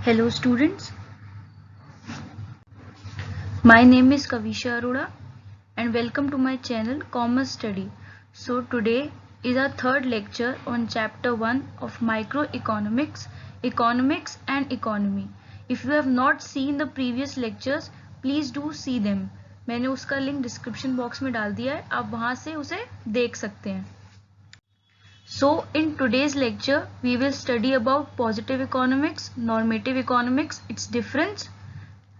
Hello students, my name is Kavisha Arora and welcome to my channel Commerce Study. So today is our third lecture on chapter 1 of Microeconomics, Economics and Economy. If you have not seen the previous lectures, please do see them. मैंने उसका link description box में डाल दिया है, आप वहां से उसे देख सकते हैं. So in today's lecture, we will study about positive economics, normative economics, its difference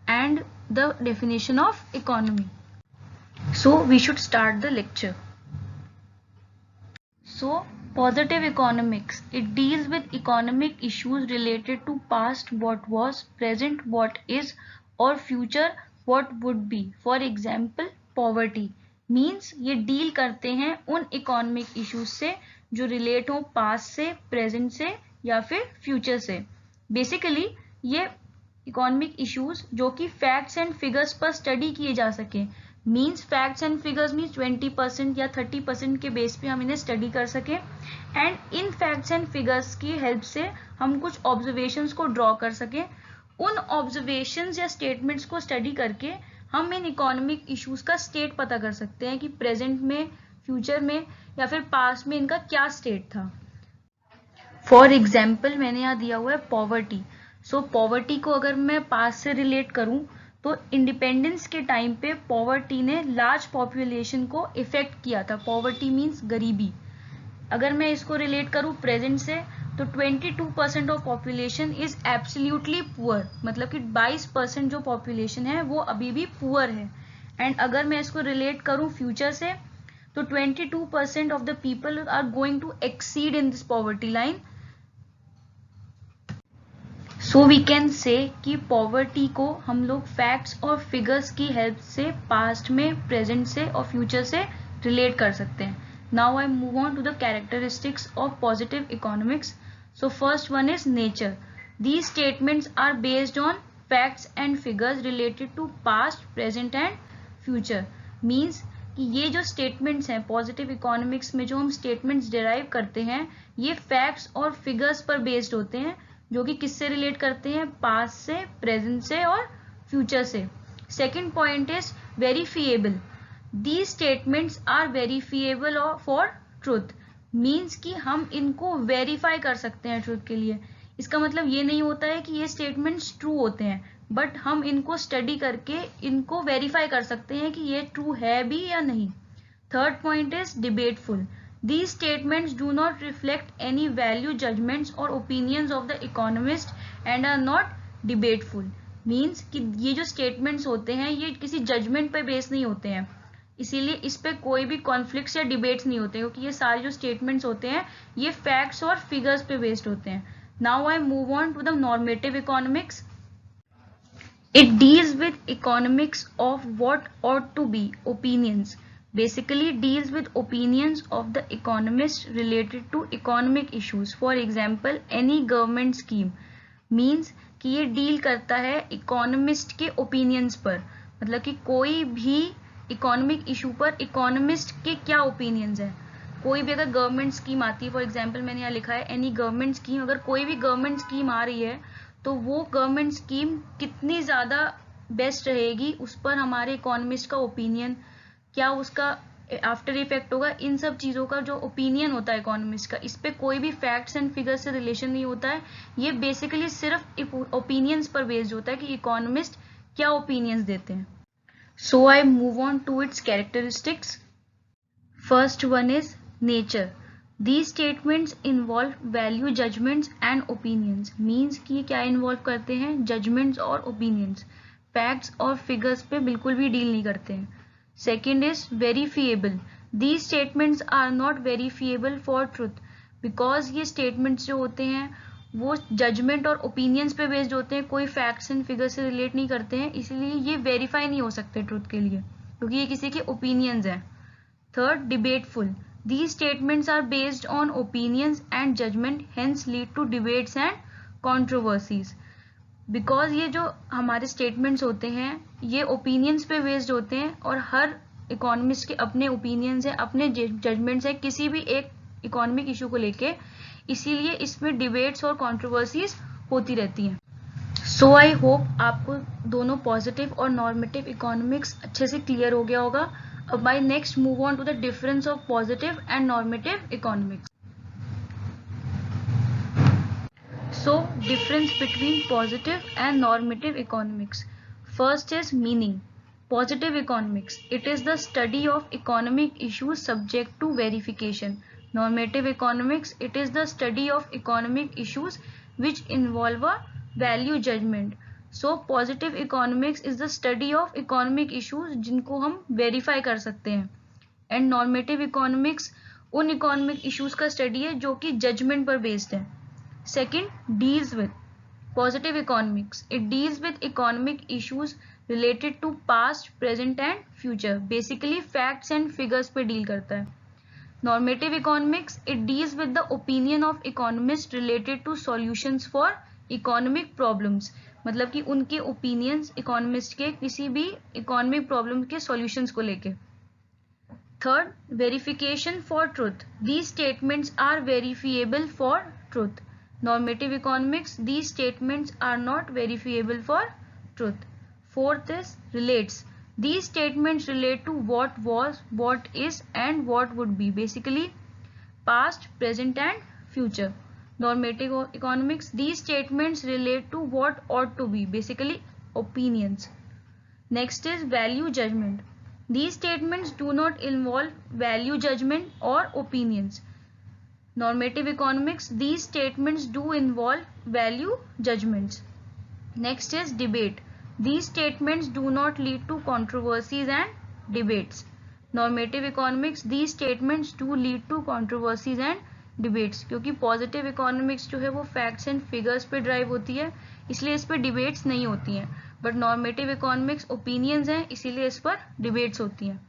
and the definition of economy. So we should start the lecture. So positive economics, it deals with economic issues related to past what was, present what is और future what would be. For example, poverty means ये deal करते हैं उन economic issues से जो relate हो past से, present से या फिर फ्यूचर से. बेसिकली ये इकोनॉमिक इश्यूज जो कि फैक्ट्स एंड फिगर्स पर स्टडी किए जा सके. Means facts and figures means 20% या 30% के बेस पे हम इन्हें स्टडी कर सके and in facts and figures की हेल्प से हम कुछ ऑब्जर्वेशंस को ड्रॉ कर सके. उन ऑब्जर्वेशंस या स्टेटमेंट्स को स्टडी करके हम इन इकोनॉमिक इश्यूज का स्टेट पता कर सकते हैं कि प्रेजेंट में, फ्यूचर में या फिर पास्ट में इनका क्या स्टेट था. फॉर एग्जाम्पल मैंने यहाँ दिया हुआ है पॉवर्टी. सो पॉवर्टी को अगर मैं पास्ट से रिलेट करूं तो इंडिपेंडेंस के टाइम पे पॉवर्टी ने लार्ज पॉपुलेशन को इफेक्ट किया था. पॉवर्टी मीन्स गरीबी. अगर मैं इसको रिलेट करूं प्रेजेंट से तो 22% of population is absolutely poor, मतलब कि 22% जो पॉपुलेशन है वो अभी भी पुअर है. एंड अगर मैं इसको रिलेट करूं फ्यूचर से तो 22% of the people are going to exceed in this poverty line. So we can say कि पॉवर्टी को हम लोग फैक्ट्स और फिगर्स की हेल्प से पास्ट में, प्रेजेंट से और फ्यूचर से रिलेट कर सकते हैं. Now I move on to the characteristics of positive economics. So first one is nature. These statements are based on facts and figures related to past, present and future. Means कि ये जो statements हैं positive economics में, जो हम statements derive करते हैं, ये फैक्ट्स और फिगर्स पर बेस्ड होते हैं जो कि किससे रिलेट करते हैं, पास्ट से, प्रेजेंट से और फ्यूचर से. Second point is verifiable. These statements are verifiable for truth. Means कि हम इनको वेरीफाई कर सकते हैं ट्रूथ के लिए. इसका मतलब ये नहीं होता है कि ये स्टेटमेंट्स ट्रू होते हैं, बट हम इनको स्टडी करके इनको वेरीफाई कर सकते हैं कि ये ट्रू है भी या नहीं. Third point is debateful. These statements do not reflect any value, judgments or opinions of the economist and are not debateful. Means कि ये जो statements होते हैं ये किसी judgment पे बेस नहीं होते हैं, इसीलिए इस पे कोई भी conflicts या debates नहीं होते, क्योंकि ये सारे जो statements होते हैं ये facts और figures पे based होते हैं. Now I move on to the normative economics. It deals with economics of what ought to be, opinions. Basically deals with opinions of the economist related to economic issues. For example, any government scheme. Means कि ये deal करता है economist के opinions पर, मतलब कि कोई भी इकोनॉमिक इशू पर इकोनॉमिस्ट के क्या ओपिनियंस है. कोई भी अगर गवर्नमेंट स्कीम आती है, फॉर एग्जाम्पल मैंने यहाँ लिखा है एनी गवर्नमेंट स्कीम. अगर कोई भी गवर्नमेंट स्कीम आ रही है तो वो गवर्नमेंट स्कीम कितनी ज़्यादा बेस्ट रहेगी उस पर हमारे इकोनॉमिस्ट का ओपिनियन, क्या उसका आफ्टर इफेक्ट होगा, इन सब चीज़ों का जो ओपिनियन होता है इकोनॉमिस्ट का, इस पे कोई भी फैक्ट्स एंड फिगर्स से रिलेशन नहीं होता है. ये बेसिकली सिर्फ ओपिनियंस पर बेस्ड होता है कि इकोनॉमिस्ट क्या ओपिनियंस देते हैं. So I move on to its characteristics. First one is nature. These statements involve value, judgements and opinions. Means कि क्या इन्वॉल्व करते हैं, जजमेंट्स और ओपिनियंस. फैक्ट्स और फिगर्स पे बिल्कुल भी डील नहीं करते हैं. Second is verifiable. These statements are not verifiable for truth because ये statements जो होते हैं वो judgment और opinions पे based होते हैं, कोई facts and figures से relate नहीं करते हैं, इसलिए ये verify नहीं हो सकते truth के लिए क्योंकि ये किसी के opinions हैं. Third, debateful. These statements are based on opinions and judgment, hence lead to debates and controversies. Because ये जो हमारे स्टेटमेंट्स होते हैं ये ओपिनियंस पे बेस्ड होते हैं और हर इकोनॉमिस्ट के अपने ओपिनियंस हैं, अपने जजमेंट्स हैं किसी भी एक इकोनॉमिक इशू को लेके, इसीलिए इसमें डिबेट्स और कंट्रोवर्सीज होती रहती हैं. सो आई होप आपको दोनों पॉजिटिव और नॉर्मेटिव इकोनॉमिक्स अच्छे से क्लियर हो गया होगा. अब I next move on to the difference of positive and normative economics. So, difference between positive and normative economics. First is meaning. Positive economics. It is the study of economic issues subject to verification. Normative economics. It is the study of economic issues which involve a value judgment. So, positive economics is the study of economic issues जिनको हम verify कर सकते हैं. And normative economics उन economic issues का study है जो कि judgment पर based है. Second, deals with positive economics. It deals with economic issues related to past, present and future. Basically facts and figures पे deal करता है. Normative economics, it deals with the opinion of economists related to solutions for economic problems. मतलब कि उनके opinions economist के किसी भी economic problem के solutions को लेके. Third, verification for truth. These statements are verifiable for truth. Normative economics, these statements are not verifiable for truth. Fourth is relates. These statements relate to what was, what is and what would be. Basically past, present and future. Normative economics, these statements relate to what ought to be. Basically opinions. Next is value judgment. These statements do not involve value judgment or opinions. Normative economics, these statements do involve value judgments. Next is debate. These statements do not lead to controversies and debates. Normative economics, these statements do lead to controversies and debates. क्योंकि positive economics जो है वो facts and figures पे drive होती है, इसलिए इस पर debates नहीं होती हैं. But normative economics opinions हैं, इसीलिए इस पर debates होती हैं.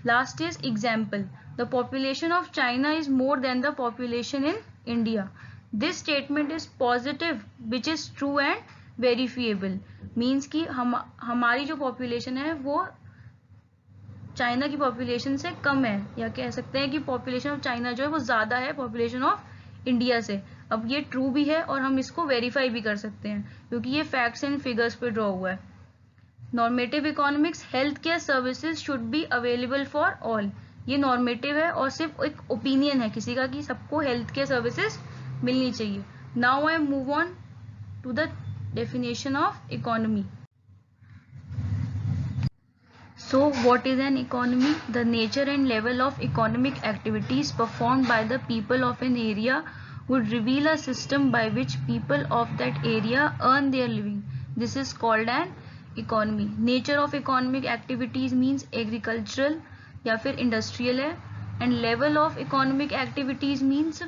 Last is example. The population of China is more than the population in India. This statement is positive, which is true and verifiable. Means कि हमारी जो population है वो चाइना की population से कम है, या कह सकते हैं कि population of China जो है वो ज़्यादा है population of India से. अब ये true भी है और हम इसको verify भी कर सकते हैं क्योंकि ये facts and figures पे draw हुआ है. Normative economics, healthcare services should be available for all. ये नॉर्मेटिव है और सिर्फ एक ओपिनियन है किसी का कि सबको हेल्थ केयर सर्विसेज मिलनी चाहिए. Now I move on to the definition of economy. So what is an economy? The nature and level of economic activities performed by the people of an area would reveal a system by which people of that area earn their living. This is called an economy. Nature of economic activities means agricultural या फिर industrial है. And level of economic activities means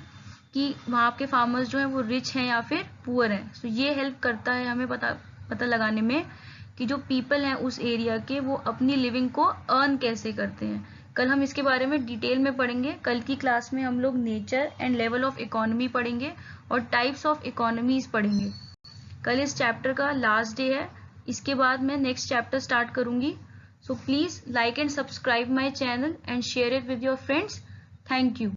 कि वहाँ के farmers जो हैं वो rich हैं या फिर पुअर हैं. सो ये हेल्प करता है हमें पता लगाने में कि जो पीपल हैं उस एरिया के वो अपनी लिविंग को अर्न कैसे करते हैं. कल हम इसके बारे में डिटेल में पढ़ेंगे. कल की क्लास में हम लोग nature and level of economy पढ़ेंगे और टाइप्स ऑफ इकोनॉमीज पढ़ेंगे. कल इस चैप्टर का लास्ट डे है. इसके बाद मैं नेक्स्ट चैप्टर स्टार्ट करूंगी. So please like and subscribe my channel and share it with your friends. Thank you.